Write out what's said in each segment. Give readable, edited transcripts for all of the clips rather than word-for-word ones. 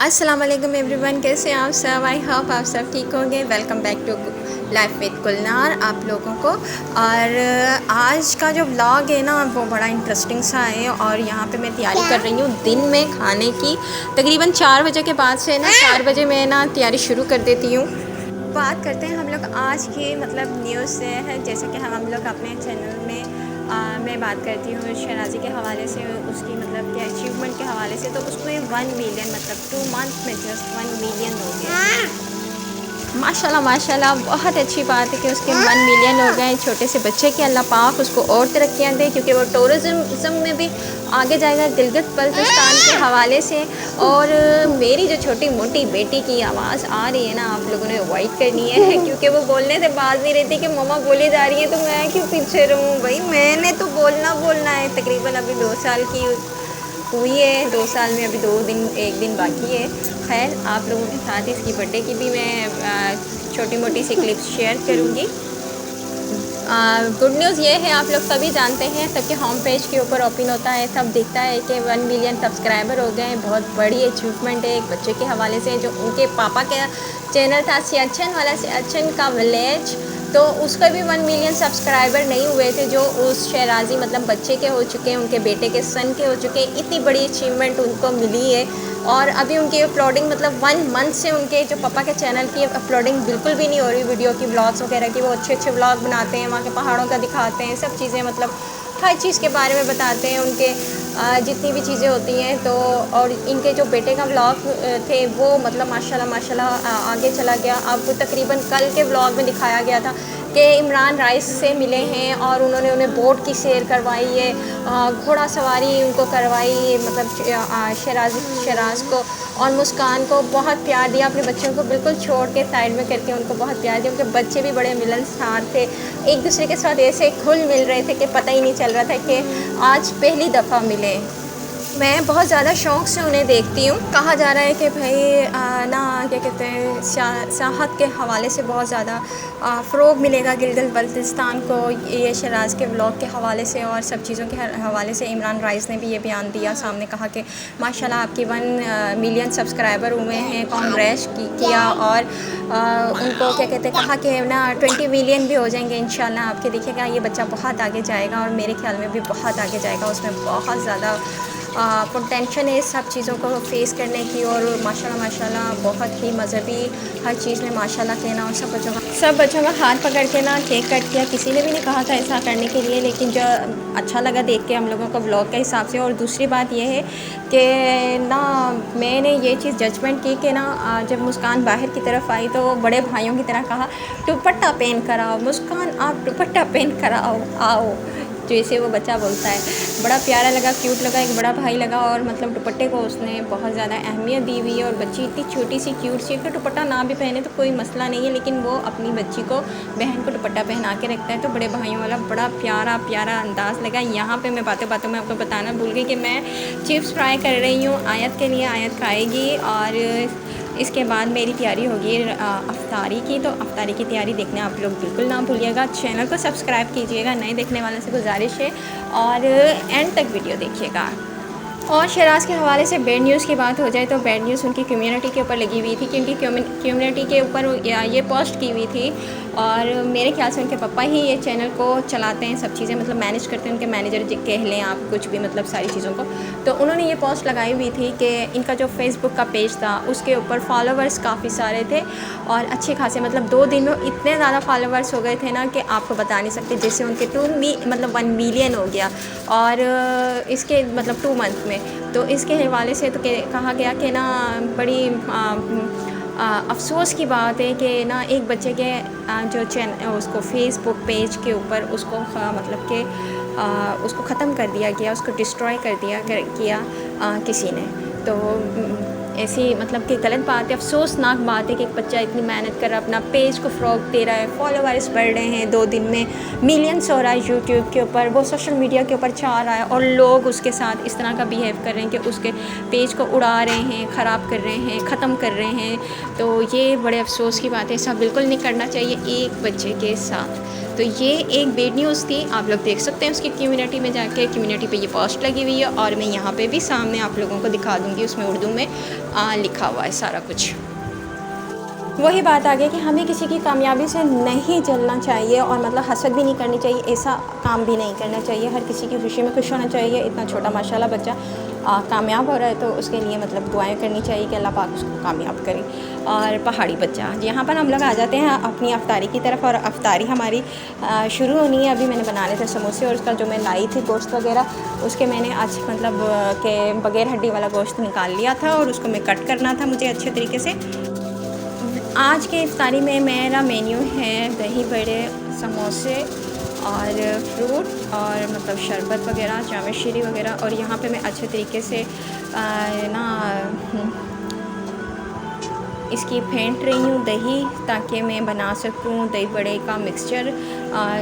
अस्सलाम वालेकुम एवरीवन, कैसे हैं आप सब। आई होप आप सब ठीक होंगे। Welcome back to life with Gulnar आप लोगों को। और आज का जो व्लॉग है ना वो बड़ा इंटरेस्टिंग सा है। और यहाँ पे मैं तैयारी कर रही हूँ दिन में खाने की। तकरीबन 4 बजे के बाद से ना 4 बजे मैं ना तैयारी शुरू कर देती हूँ। बात करते हैं हम लोग आज की मतलब न्यूज़ से है। जैसे कि हम लोग अपने चैनल में मैं बात करती हूँ शहनाज़ी के हवाले से, उसकी मतलब कि अचीवमेंट के हवाले से। तो उसमें 1 मिलियन मतलब 2 मंथ में जस्ट 1 मिलियन हो गया। माशाल्लाह माशाल्लाह, बहुत अच्छी बात है कि उसके 1 मिलियन हो गए। छोटे से बच्चे के अल्लाह पाक उसको और तरक्कियाँ दे, क्योंकि वो टूरिज़्म में भी आगे जाएगा गिलगित बल्तिस्तान के हवाले से। और मेरी जो छोटी मोटी बेटी की आवाज़ आ रही है ना, आप लोगों ने अवॉइड करनी है क्योंकि वो बोलने से बाज नहीं रहती कि मम्मा बोली जा रही है तो मैं क्यों पीछे रहूँ। भाई मैंने तो बोलना है। तकरीबन अभी 2 साल की हुई है। 2 साल में अभी 1 दिन बाकी है। खैर, आप लोगों के साथ इसकी बर्थडे की भी मैं छोटी मोटी सी क्लिप्स शेयर करूँगी। गुड न्यूज़ ये है, आप लोग सभी जानते हैं, सबके होम पेज के ऊपर ओपन होता है, सब दिखता है कि 1 मिलियन सब्सक्राइबर हो गए हैं। बहुत बड़ी अचीवमेंट है एक बच्चे के हवाले से। जो उनके पापा का चैनल था सियाचिन वाला, सियाचिन का विलेज, तो उसका भी 1 मिलियन सब्सक्राइबर नहीं हुए थे, जो उस शहराज़ी मतलब बच्चे के हो चुके हैं, उनके बेटे के सन के हो चुके हैं। इतनी बड़ी अचीवमेंट उनको मिली है। और अभी उनकी अपलोडिंग मतलब 1 मंथ से उनके जो पापा के चैनल की अपलोडिंग बिल्कुल भी नहीं हो रही, वीडियो की, व्लॉग्स वगैरह की। वो अच्छे अच्छे व्लॉग बनाते हैं, वहाँ के पहाड़ों का दिखाते हैं, सब चीज़ें मतलब हर चीज़ के बारे में बताते हैं, उनके जितनी भी चीज़ें होती हैं। तो और इनके जो बेटे का व्लॉग थे वो मतलब माशाल्लाह माशाल्लाह आगे चला गया। अब तकरीबन कल के व्लॉग में दिखाया गया था कि इमरान राइस से मिले हैं और उन्होंने उन्हें बोट की सैर करवाई है, घोड़ा सवारी उनको करवाई, मतलब शराज को और मुस्कान को बहुत प्यार दिया। अपने बच्चों को बिल्कुल छोड़ के साइड में करके उनको बहुत प्यार दिया। उनके बच्चे भी बड़े मिलनसार थे, एक दूसरे के साथ ऐसे घुल मिल रहे थे कि पता ही नहीं चल रहा था कि आज पहली दफ़ा मिले। मैं बहुत ज़्यादा शौक़ से उन्हें देखती हूँ। कहा जा रहा है कि भाई ना क्या कहते हैं, सियाहत के हवाले से बहुत ज़्यादा फ़रोग़ मिलेगा गिलगित बल्तिस्तान को, ये शहराज़ के व्लॉग के हवाले से और सब चीज़ों के हवाले से। इमरान राइस ने भी ये बयान दिया सामने, कहा कि माशाल्लाह आपकी 1 मिलियन सब्सक्राइबर हुए हैं, कांग्रेस किया। और उनको क्या कहते हैं, कहा कि ना 20 मिलियन भी हो जाएंगे इंशाल्लाह आपके। देखिएगा ये बच्चा बहुत आगे जाएगा और मेरे ख्याल में भी बहुत आगे जाएगा। उसमें बहुत ज़्यादा पोटेंशियल है सब चीज़ों को फेस करने की। और माशाल्लाह माशाल्लाह बहुत ही मज़हबी हर चीज़ में माशाल्लाह कहना। और सब बच्चों का हाथ पकड़ के ना केक कट किया। किसी ने भी नहीं कहा था ऐसा करने के लिए, लेकिन जो अच्छा लगा देख के हम लोगों को व्लॉग के हिसाब से। और दूसरी बात यह है कि ना मैंने ये चीज़ जजमेंट की कि ना जब मुस्कान बाहर की तरफ आई तो बड़े भाइयों की तरह कहा दुपट्टा पहन कर आओ मुस्कान, आप दुपट्टा पहन कर आओ, जैसे वो बच्चा बोलता है। बड़ा प्यारा लगा, क्यूट लगा, एक बड़ा भाई लगा। और मतलब दुपट्टे को उसने बहुत ज़्यादा अहमियत दी हुई है। और बच्ची इतनी छोटी सी क्यूट सी, अगर दुपट्टा ना भी पहने तो कोई मसला नहीं है, लेकिन वो अपनी बच्ची को, बहन को दुपट्टा पहना के रखता है। तो बड़े भाइयों वाला बड़ा प्यारा प्यारा अंदाज़ लगा। यहाँ पे मैं बातों बातों में आपको बताना भूल गई कि मैं चिप्स फ्राई कर रही हूँ आयत के लिए। आयत खाएगी और इसके बाद मेरी तैयारी होगी अफ्तारी की। तो अफ्तारी की तैयारी देखने आप लोग बिल्कुल ना भूलिएगा। चैनल को सब्सक्राइब कीजिएगा, नए देखने वालों से गुजारिश है, और एंड तक वीडियो देखिएगा। और शहराज़ के हवाले से बैड न्यूज़ की बात हो जाए तो बैड न्यूज़ उनकी कम्युनिटी के ऊपर लगी हुई थी, क्योंकि कम्युनिटी के ऊपर ये पोस्ट की हुई थी। और मेरे ख्याल से उनके पापा ही ये चैनल को चलाते हैं, सब चीज़ें मतलब मैनेज करते हैं, उनके मैनेजर कह लें आप कुछ भी, मतलब सारी चीज़ों को। तो उन्होंने ये पोस्ट लगाई हुई थी कि इनका जो फेसबुक का पेज था उसके ऊपर फॉलोवर्स काफ़ी सारे थे और अच्छे खासे, मतलब 2 दिन में इतने ज़्यादा फॉलोवर्स हो गए थे ना कि आपको बता नहीं सकते। जैसे उनके 1 मिलियन हो गया और इसके मतलब 2 मंथ में। तो इसके हवाले से तो कहा गया कि ना बड़ी अफ़सोस की बात है कि ना एक बच्चे के जो चैनल उसको फेसबुक पेज के ऊपर उसको मतलब कि उसको ख़त्म कर दिया गया, उसको डिस्ट्रॉय कर किया किसी ने। तो ऐसी मतलब कि गलत बात है, अफसोसनाक बात है कि एक बच्चा इतनी मेहनत कर रहा है, अपना पेज को फ़रोग़ दे रहा है, फॉलोवर्स बढ़ रहे हैं, 2 दिन में मिलियंस हो रहा है यूट्यूब के ऊपर, वो सोशल मीडिया के ऊपर छा रहा है, और लोग उसके साथ इस तरह का बिहेव कर रहे हैं कि उसके पेज को उड़ा रहे हैं, ख़राब कर रहे हैं, ख़त्म कर रहे हैं। तो ये बड़े अफसोस की बात है, ऐसा बिल्कुल नहीं करना चाहिए एक बच्चे के साथ। तो तो ये एक बेड न्यूज़ थी, आप लोग देख सकते हैं उसकी कम्युनिटी में जाके। कम्युनिटी पे ये पोस्ट लगी हुई है और मैं यहाँ पे भी सामने आप लोगों को दिखा दूँगी, उसमें उर्दू में लिखा हुआ है सारा कुछ। वही बात आ गई कि हमें किसी की कामयाबी से नहीं जलना चाहिए और मतलब हसद भी नहीं करनी चाहिए, ऐसा काम भी नहीं करना चाहिए। हर किसी की खुशी में खुश होना चाहिए। इतना छोटा माशाल्लाह बच्चा कामयाब हो रहा है तो उसके लिए मतलब दुआएं करनी चाहिए कि अल्लाह पाक उसको कामयाब करे। और पहाड़ी बच्चा, यहाँ पर हम लोग आ जाते हैं अपनी अफ्तारी की तरफ। और अफ्तारी हमारी शुरू होनी है। अभी मैंने बनाने थे समोसे और उसका जो मैं लाई थी गोश्त वगैरह, उसके मैंने आज मतलब के बग़ैर हड्डी वाला गोश्त निकाल लिया था और उसको मैं कट करना था मुझे अच्छे तरीके से। आज के इफ्तारी में मेरा मेन्यू है दही बड़े, समोसे और फ्रूट और मतलब शरबत वगैरह, जामे शीरी वगैरह। और यहाँ पे मैं अच्छे तरीके से इसकी फेंट रही हूँ दही, ताकि मैं बना सकूँ दही बड़े का मिक्सचर।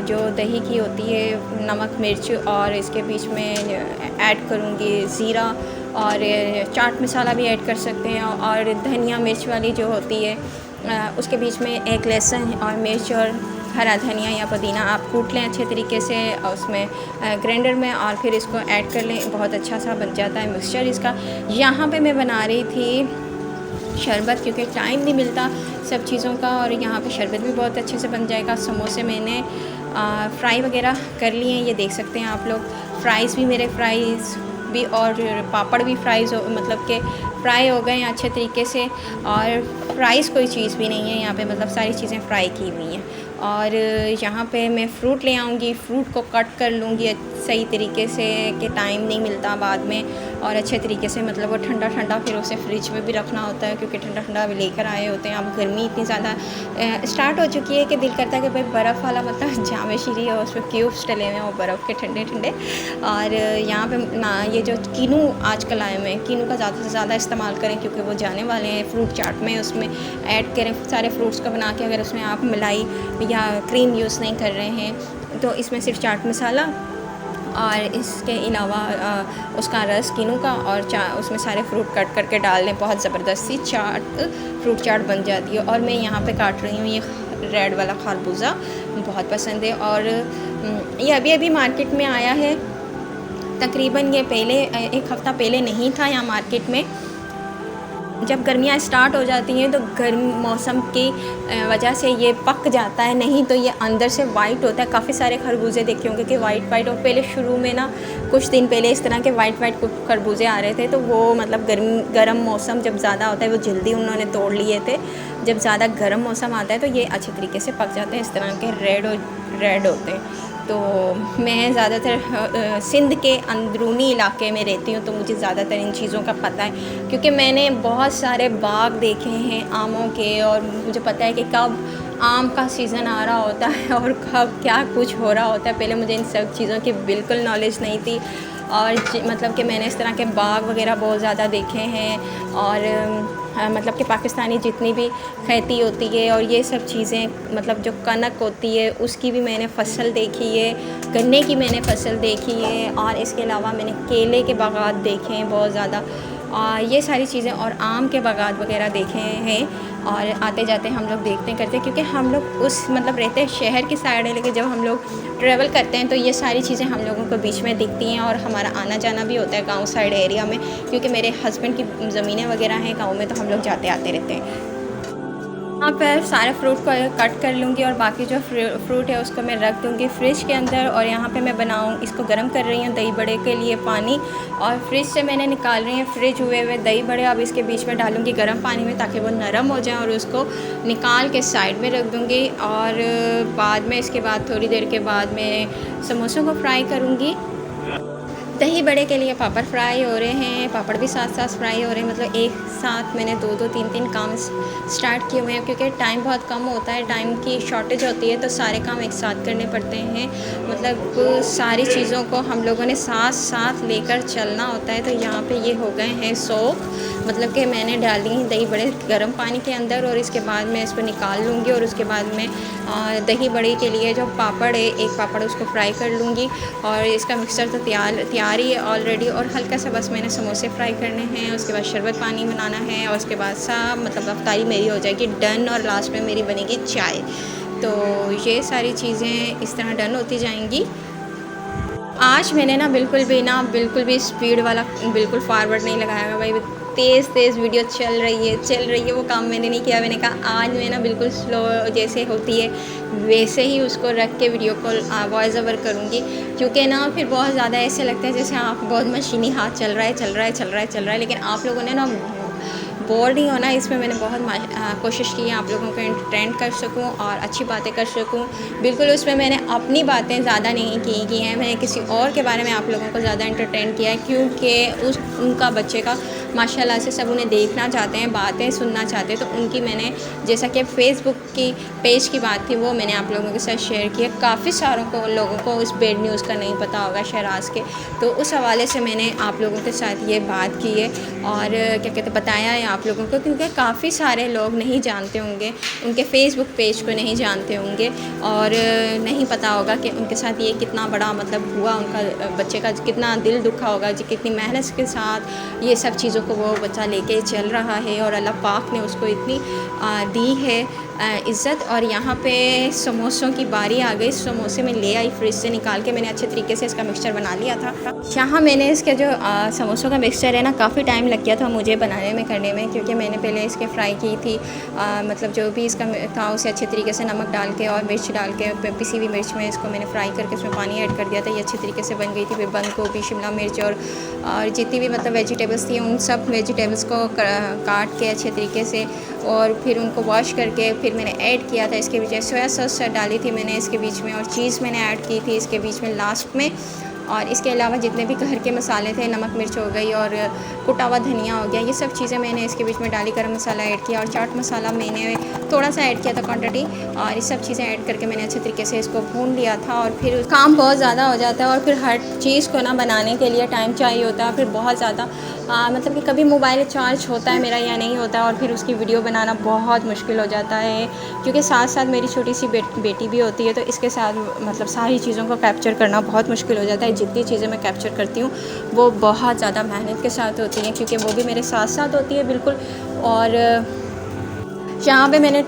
जो दही की होती है नमक मिर्च, और इसके बीच में ऐड करूँगी ज़ीरा और चाट मसाला भी ऐड कर सकते हैं। और धनिया मिर्च वाली जो होती है उसके बीच में एक लहसुन और मिर्च और हरा धनिया या पुदीना आप कूट लें अच्छे तरीके से उसमें ग्राइंडर में, और फिर इसको ऐड कर लें। बहुत अच्छा सा बन जाता है मिक्सचर इसका। यहाँ पे मैं बना रही थी शरबत, क्योंकि टाइम नहीं मिलता सब चीज़ों का, और यहाँ पे शरबत भी बहुत अच्छे से बन जाएगा। समोसे मैंने फ्राई वगैरह कर लिए हैं, ये देख सकते हैं आप लोग। फ्राइज़ भी मेरे फ्राइज़ भी और पापड़ भी फ्राइज़ मतलब के फ्राई हो गए हैं अच्छे तरीके से। और फ्राइज़ कोई चीज़ भी नहीं है यहाँ पे, मतलब सारी चीज़ें फ्राई की हुई हैं। और यहाँ पे मैं फ़्रूट ले आऊँगी, फ़्रूट को कट कर लूँगी सही तरीके से कि टाइम नहीं मिलता बाद में। और अच्छे तरीके से मतलब वो ठंडा ठंडा फिर उसे फ्रिज में भी रखना होता है, क्योंकि ठंडा ठंडा भी लेकर आए होते हैं। अब गर्मी इतनी ज़्यादा स्टार्ट हो चुकी है कि दिल करता है कि भाई बर्फ़ वाला मतलब जामे शीरी और उसमें क्यूब्स डले हुए हैं वो बर्फ़ के ठंडे ठंडे। और यहाँ पे ना ये जो कीनू आजकल आए हुए हैं, कीनू का ज़्यादा से ज़्यादा इस्तेमाल करें, क्योंकि वो जाने वाले हैं फ्रूट चाट में। उसमें ऐड करें सारे फ्रूट्स को बना के। अगर उसमें आप मलाई या क्रीम यूज़ नहीं कर रहे हैं तो इसमें सिर्फ चाट मसाला और इसके अलावा उसका रस कीनू का और उसमें सारे फ्रूट कट करके डाल दें। बहुत ज़बरदस्ती फ्रूट चाट बन जाती है। और मैं यहाँ पे काट रही हूँ ये रेड वाला खरबूजा, बहुत पसंद है। और ये अभी अभी मार्केट में आया है, तकरीबन ये पहले एक हफ़्ता पहले नहीं था यहाँ मार्केट में। जब गर्मियाँ स्टार्ट हो जाती हैं तो गर्म मौसम की वजह से ये पक जाता है, नहीं तो ये अंदर से वाइट होता है। काफ़ी सारे खरबूजे देखे होंगे कि वाइट वाइट, और पहले शुरू में ना कुछ दिन पहले इस तरह के वाइट वाइट खरबूजे आ रहे थे। तो वो मतलब गर्म मौसम जब ज़्यादा होता है वो जल्दी उन्होंने तोड़ लिए थे। जब ज़्यादा गर्म मौसम आता है तो ये अच्छे तरीके से पक जाते हैं, इस तरह के रेड होते हैं। तो मैं ज़्यादातर सिंध के अंदरूनी इलाके में रहती हूँ, तो मुझे ज़्यादातर इन चीज़ों का पता है, क्योंकि मैंने बहुत सारे बाग देखे हैं आमों के। और मुझे पता है कि कब आम का सीज़न आ रहा होता है और कब क्या कुछ हो रहा होता है। पहले मुझे इन सब चीज़ों की बिल्कुल नॉलेज नहीं थी, और मतलब कि मैंने इस तरह के बाग वगैरह बहुत ज़्यादा देखे हैं। और मतलब कि पाकिस्तानी जितनी भी खेती होती है और ये सब चीज़ें, मतलब जो कनक होती है उसकी भी मैंने फसल देखी है, गन्ने की मैंने फसल देखी है। और इसके अलावा मैंने केले के बागात देखे हैं बहुत ज़्यादा, ये सारी चीज़ें, और आम के बागात वगैरह देखे हैं। और आते जाते हम लोग देखते करते, क्योंकि हम लोग उस मतलब रहते हैं शहर की साइड है, लेकिन जब हम लोग ट्रैवल करते हैं तो ये सारी चीज़ें हम लोगों को बीच में दिखती हैं। और हमारा आना जाना भी होता है गांव साइड एरिया में, क्योंकि मेरे हस्बैंड की ज़मीनें वगैरह हैं गांव में, तो हम लोग जाते आते रहते हैं। यहाँ पर सारे फ्रूट को कट कर लूँगी और बाकी जो फ्रूट है उसको मैं रख दूँगी फ्रिज के अंदर। और यहाँ पे मैं इसको गर्म कर रही हूँ दही बड़े के लिए पानी, और फ्रिज से मैंने निकाल रही हूँ फ्रिज हुए हुए दही बड़े। अब इसके बीच में डालूँगी गर्म पानी में, ताकि वो नरम हो जाए, और उसको निकाल के साइड में रख दूँगी। और बाद में इसके बाद थोड़ी देर के बाद मैं समोसों को फ्राई करूँगी। दही बड़े के लिए पापड़ फ्राई हो रहे हैं, पापड़ भी साथ साथ फ्राई हो रहे हैं। मतलब एक साथ मैंने दो तीन काम स्टार्ट किए हुए हैं, क्योंकि टाइम बहुत कम होता है, टाइम की शॉर्टेज होती है, तो सारे काम एक साथ करने पड़ते हैं। मतलब सारी चीज़ों को हम लोगों ने साथ साथ लेकर चलना होता है। तो यहाँ पे ये हो गए हैं सोख, मतलब कि मैंने डाली दही बड़े गर्म पानी के अंदर, और इसके बाद मैं इसको निकाल लूँगी। और उसके बाद मैं दही बड़े के लिए जो पापड़ है, एक पापड़ उसको फ्राई कर लूँगी। और इसका मिक्सचर तो तैयार ही है ऑलरेडी, और हल्का सा बस मैंने समोसे फ्राई करने हैं। उसके बाद शरबत पानी बनाना है, और उसके बाद सब मतलब अफ्तारी मेरी हो जाएगी डन। और लास्ट में मेरी बनेगी चाय। तो ये सारी चीज़ें इस तरह डन होती जाएंगी। आज मैंने ना बिल्कुल भी स्पीड वाला बिल्कुल फॉरवर्ड नहीं लगाया भाई, तेज़ वीडियो चल रही है, वो काम मैंने नहीं किया। मैंने कहा आज मैं ना बिल्कुल स्लो जैसे होती है वैसे ही उसको रख के वीडियो कॉल वॉइस ओवर करूँगी, क्योंकि ना फिर बहुत ज़्यादा ऐसे लगता है जैसे आप बहुत मशीनी हाथ चल रहा है, लेकिन आप लोगों ने ना बोर नहीं होना। इसमें मैंने बहुत कोशिश की है आप लोगों को एंटरटेन कर सकूं और अच्छी बातें कर सकूं। बिल्कुल उसमें मैंने अपनी बातें ज़्यादा नहीं की हैं, मैंने किसी और के बारे में आप लोगों को ज़्यादा एंटरटेन किया है, क्योंकि उनका बच्चे का माशाल्लाह से सब उन्हें देखना चाहते हैं, बातें सुनना चाहते हैं। तो उनकी मैंने जैसा कि फेसबुक की पेज की बात थी वो मैंने आप लोगों के साथ शेयर किया। काफ़ी सारों लोगों को उस बैड न्यूज़ का नहीं पता होगा शहराज के, तो उस हवाले से मैंने आप लोगों के साथ ये बात की है और क्या कहते बताया है आप लोगों को, क्योंकि काफ़ी सारे लोग नहीं जानते होंगे, उनके फेसबुक पेज को नहीं जानते होंगे और नहीं पता होगा कि उनके साथ ये कितना बड़ा मतलब हुआ, उनका बच्चे का कितना दिल दुखा होगा, जी कितनी मेहनत के साथ ये सब चीज़ों को वो बच्चा लेके चल रहा है और अल्लाह पाक ने उसको इतनी दी है इज़्ज़त। और यहाँ पे समोसों की बारी आ गई। समोसे में ले आई फ्रिज से निकाल के, मैंने अच्छे तरीके से इसका मिक्सचर बना लिया था। यहाँ मैंने इसके जो समोसों का मिक्सचर है ना, काफ़ी टाइम लग गया था मुझे बनाने में करने में, क्योंकि मैंने पहले इसके फ्राई की थी मतलब जो भी इसका था उसे अच्छे तरीके से नमक डाल के और मिर्च डाल के पिसी हुई मिर्च में इसको मैंने फ्राई करके उसमें पानी ऐड कर दिया था। ये अच्छे तरीके से बन गई थी। फिर बंद गोभी, शिमला मिर्च और जितनी भी मतलब वेजिटेबल्स थी उन सब वेजिटेबल्स को काट के अच्छे तरीके से और फिर उनको वॉश करके फिर मैंने ऐड किया था इसके बीच में सोया सॉस डाली थी मैंने इसके बीच में, और चीज़ मैंने ऐड की थी इसके बीच में लास्ट में। और इसके अलावा जितने भी घर के मसाले थे, नमक मिर्च हो गई और कुटा हुआ धनिया हो गया, ये सब चीज़ें मैंने इसके बीच में डाली। गरम मसाला ऐड किया और चाट मसाला मैंने थोड़ा सा ऐड किया था क्वांटिटी, और ये सब चीज़ें ऐड करके मैंने अच्छे तरीके से इसको भून लिया था। और फिर काम बहुत ज़्यादा हो जाता है और फिर हर चीज़ को ना बनाने के लिए टाइम चाहिए होता है। फिर बहुत ज़्यादा मतलब कि कभी मोबाइल चार्ज होता है मेरा या नहीं होता, और फिर उसकी वीडियो बनाना बहुत मुश्किल हो जाता है, क्योंकि साथ साथ मेरी छोटी सी बेटी भी होती है, तो इसके साथ मतलब सारी चीज़ों को कैप्चर करना बहुत मुश्किल हो जाता है। जितनी चीज़ें मैं कैप्चर करती हूँ वो बहुत ज़्यादा मेहनत के साथ होती हैं, क्योंकि वो भी मेरे साथ साथ होती है बिल्कुल। और यहाँ पे मैंने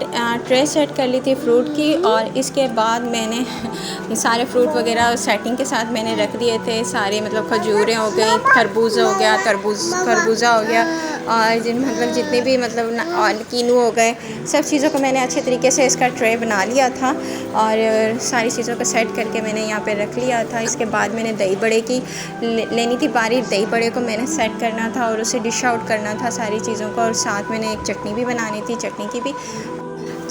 ट्रे सेट कर ली थी फ्रूट की, और इसके बाद मैंने सारे फ्रूट वगैरह सेटिंग के साथ मैंने रख दिए थे सारे, मतलब खजूरें हो गई, खरबूज हो गया, खरबूजा हो गया, और मतलब जितने भी मतलब और कीनू हो गए, सब चीज़ों को मैंने अच्छे तरीके से इसका ट्रे बना लिया था और सारी चीज़ों को सेट करके मैंने यहाँ पे रख लिया था। इसके बाद मैंने दही बड़े की लेनी थी बारी, दही बड़े को मैंने सेट करना था और उसे डिश आउट करना था सारी चीज़ों को, और साथ मैंने एक चटनी भी बनानी थी।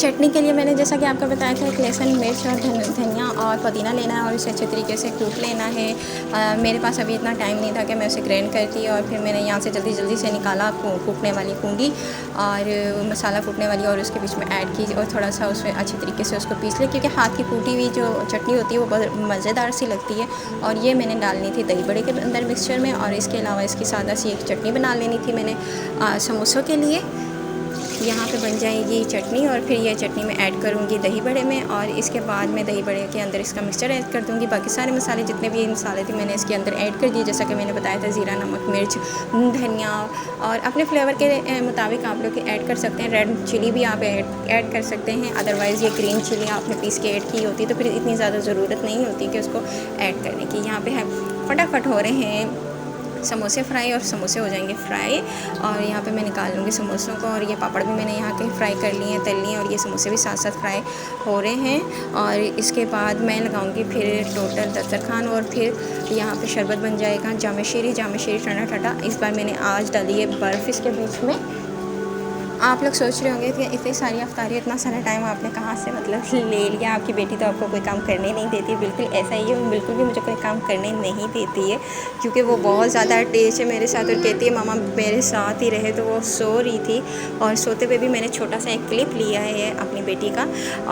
चटनी के लिए मैंने जैसा कि आपको बताया था, एक लहसुन, मिर्च और धनिया और पुदीना लेना है और इसे अच्छे तरीके से कूट लेना है। मेरे पास अभी इतना टाइम नहीं था कि मैं उसे ग्राइंड करती, और फिर मैंने यहाँ से जल्दी से निकाला कूटने वाली कूंगी और मसाला कूटने वाली, और उसके बीच में ऐड की और थोड़ा सा उसमें अच्छे तरीके से उसको पीस लिया, क्योंकि हाथ की कूटी हुई जो चटनी होती है वो बहुत मज़ेदार सी लगती है। और ये मैंने डालनी थी दही बड़े के अंदर मिक्सचर में, और इसके अलावा इसकी सादा सी एक चटनी बना लेनी थी मैंने समोसों के लिए। यहाँ पे बन जाएगी चटनी, और फिर ये चटनी मैं ऐड करूँगी दही बड़े में, और इसके बाद मैं दही बड़े के अंदर इसका मिक्सचर ऐड कर दूँगी। बाकी सारे मसाले जितने भी मसाले थे मैंने इसके अंदर ऐड कर दिए, जैसा कि मैंने बताया था, ज़ीरा, नमक, मिर्च, धनिया, और अपने फ्लेवर के मुताबिक आप लोग ऐड कर सकते हैं। रेड चिली भी आप ऐड कर सकते हैं, अदरवाइज़ ये ग्रीन चिली आपने पीस के ऐड की होती तो फिर इतनी ज़्यादा ज़रूरत नहीं होती कि उसको ऐड करने की। यहाँ पर है फटाफट हो रहे हैं समोसे फ्राई, और समोसे हो जाएंगे फ्राई, और यहाँ पे मैं निकाल लूँगी समोसों को। और ये पापड़ भी मैंने यहाँ के फ्राई कर लिए हैं, तल लिए हैं, और ये समोसे भी साथ साथ फ्राई हो रहे हैं। और इसके बाद मैं लगाऊँगी फिर टोटल दस्तरखान, और फिर यहाँ पे शरबत बन जाएगा जामशेरी ठंडा ठंडा। इस बार मैंने आज डाली है बर्फ़ इसके बीच में। आप लोग सोच रहे होंगे कि इतनी सारी अफ्तारी, इतना सारा टाइम आपने कहाँ से मतलब ले लिया, आपकी बेटी तो आपको कोई काम करने नहीं देती। बिल्कुल ऐसा ही है, वो बिल्कुल भी मुझे कोई काम करने नहीं देती है, क्योंकि वो बहुत ज़्यादा अटैच है मेरे साथ और कहती है मामा मेरे साथ ही रहे। तो वो सो रही थी, और सोते हुए भी मैंने छोटा सा एक क्लिप लिया है अपनी बेटी का,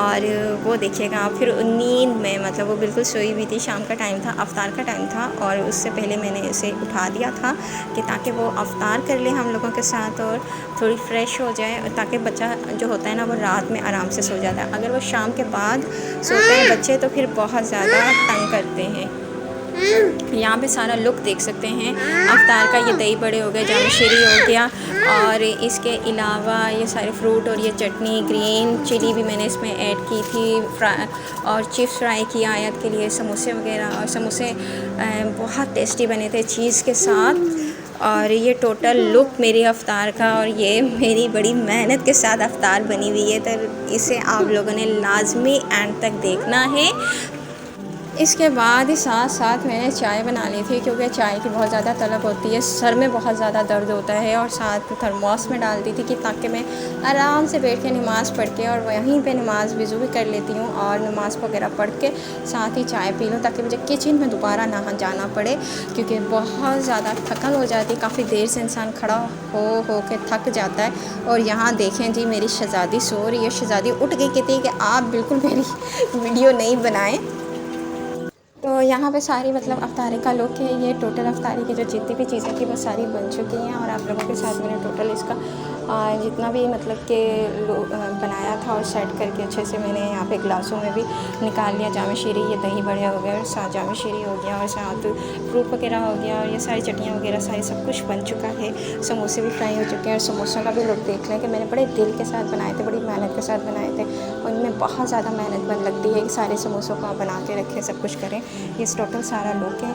और वो देखिएगा आप। फिर नींद में मतलब वो बिल्कुल सोई हुई थी, शाम का टाइम था, अफ्तार का टाइम था, और उससे पहले मैंने उसे उठा दिया था कि ताकि वो अफ्तार कर ले हम लोगों के साथ और थोड़ी फ्रेश हो जाए, ताकि बच्चा जो होता है ना वो रात में आराम से सो जाता है। अगर वो शाम के बाद सोते हैं बच्चे तो फिर बहुत ज़्यादा तंग करते हैं। यहाँ पे सारा लुक देख सकते हैं अफ्तार का। ये दही बड़े हो गए, जाम शीरी हो गया, और इसके अलावा ये सारे फ्रूट और ये चटनी, ग्रीन चिली भी मैंने इसमें ऐड की थी, और चिप्स फ्राई की आयत के लिए, समोसे वगैरह, और समोसे बहुत टेस्टी बने थे चीज़ के साथ। और ये टोटल लुक मेरी अफ्तार का, और ये मेरी बड़ी मेहनत के साथ अफ्तार बनी हुई है, तो इसे आप लोगों ने लाजमी एंड तक देखना है। इसके बाद ही साथ साथ मैंने चाय बना ली थी, क्योंकि चाय की बहुत ज़्यादा तलब होती है, सर में बहुत ज़्यादा दर्द होता है, और साथ थर्मोस में डाल दी थी कि ताकि मैं आराम से बैठ के नमाज़ पढ़ के और वहीं पे नमाज़ वज़ू भी कर लेती हूँ, और नमाज़ वगैरह पढ़ के साथ ही चाय पी लूँ, ताकि मुझे किचन में दोबारा ना जाना पड़े, क्योंकि बहुत ज़्यादा थकन हो जाती है। काफ़ी देर से इंसान खड़ा हो के थक जाता है। और यहाँ देखें जी, मेरी शहज़ादी सो रही है। शहज़ादी उठ गई, कहती है कि आप बिल्कुल मेरी वीडियो नहीं बनाएं। तो यहाँ पे सारी मतलब अफ्तारी का लुक है। ये टोटल अफ्तारी की जो जितनी भी चीज़ें थी वो सारी बन चुकी हैं, और आप लोगों के साथ मैंने टोटल इसका जितना भी मतलब कि बनाया था और सेट करके अच्छे से मैंने यहाँ पे ग्लासों में भी निकाल लिया। जाम शीरी, ये दही बड़े हो गए, और साथ जाम शीरी हो गया, और साथ फ्रूट वगैरह हो गया, और ये सारी चटनियाँ वगैरह सारी सब कुछ बन चुका है। समोसे भी फ्राई हो चुके हैं, और समोसों का भी लुक देख लें कि मैंने बड़े दिल के साथ बनाए थे, बड़ी मेहनत के साथ बनाए थे। उनमें बहुत ज़्यादा मेहनत बन लगती है कि सारे समोसों को बना के रखें, सब कुछ करें। ये टोटल सारा लुक है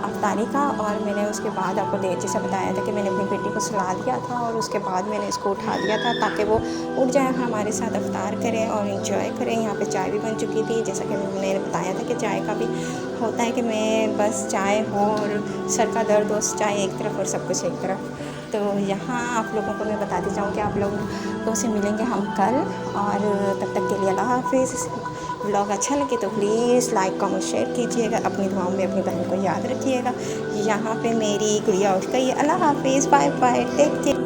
अफ्तारी का। और मैंने उसके बाद आपको देर जैसा बताया था कि मैंने अपनी बेटी को सुला दिया था, और उसके बाद मैंने इसको उठा दिया था ताकि वो उठ जाए, हमारे साथ अफ्तार करें और इंजॉय करें। यहाँ पे चाय भी बन चुकी थी, जैसा कि मैंने बताया था कि चाय का भी होता है कि मैं बस चाय हो और सर का दर्द हो, चाय एक तरफ और सब कुछ एक तरफ। तो यहाँ आप लोगों को मैं बताती जाऊँ कि आप लोगों से मिलेंगे हम कल, और तब तक के लिए अल्लाह हाफिज़। व्लॉग अच्छा लगे तो प्लीज़ लाइक कमेंट शेयर कीजिएगा, अपनी दुआओं में अपनी बहन को याद रखिएगा। यहाँ पे मेरी गुड़िया उठ गई। अल्लाह हाफिज़, बाय बाय, टेक केयर।